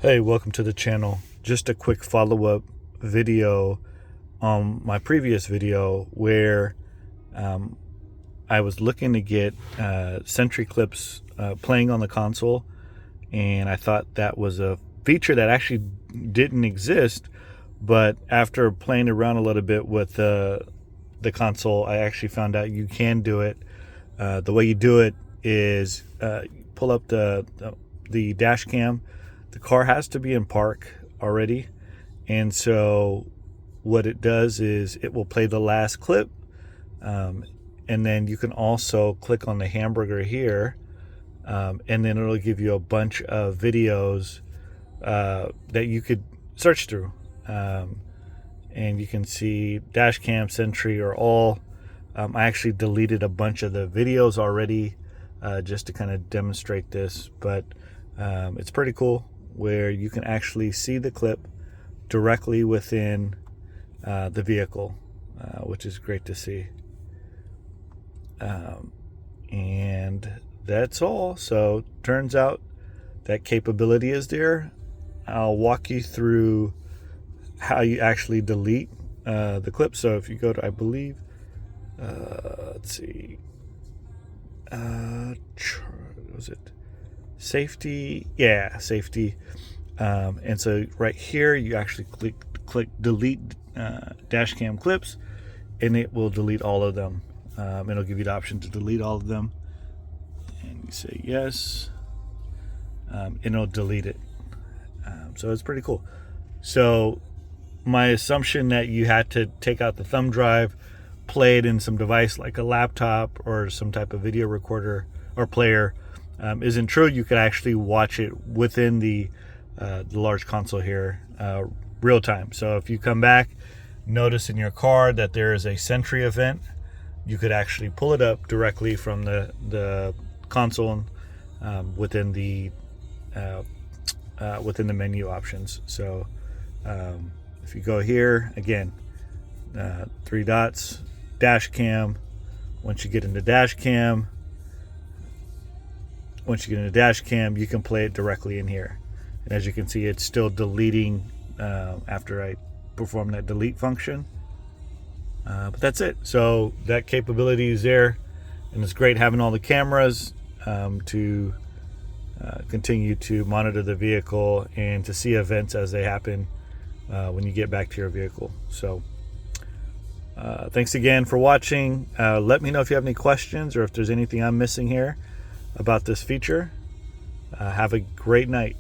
Hey, welcome to the channel. Just a quick follow-up video on my previous video where I was looking to get Sentry clips playing on the console, and I thought that was a feature that actually didn't exist, but after playing around a little bit with the console, I actually found out you can do it. The way you do it is pull up the dash cam. The car has to be in park already, and so what it does is it will play the last clip, and then you can also click on the hamburger here, and then it'll give you a bunch of videos that you could search through, and you can see dash cam, Sentry, or all. I actually deleted a bunch of the videos already just to kind of demonstrate this, but it's pretty cool where you can actually see the clip directly within the vehicle, which is great to see. And that's all. So turns out that capability is there. I'll walk you through how you actually delete the clip. So if you go to, I believe, let's see, was it safety? Yeah, safety. And so right here you actually click delete dash cam clips, and it will delete all of them. It'll give you the option to delete all of them, and you say yes, and it'll delete it. So it's pretty cool. So my assumption that you had to take out the thumb drive, play it in some device like a laptop or some type of video recorder or player isn't true. You could actually watch it within the large console here, real time. So if you come back, notice in your car that there is a Sentry event, you could actually pull it up directly from the console within the menu options. So if you go here again, 3 dots, dash cam. Once you get into dash cam, you can play it directly in here. And as you can see, it's still deleting after I perform that delete function. But that's it. So that capability is there, and it's great having all the cameras to continue to monitor the vehicle and to see events as they happen when you get back to your vehicle. So thanks again for watching. Let me know if you have any questions or if there's anything I'm missing here about this feature. Have a great night.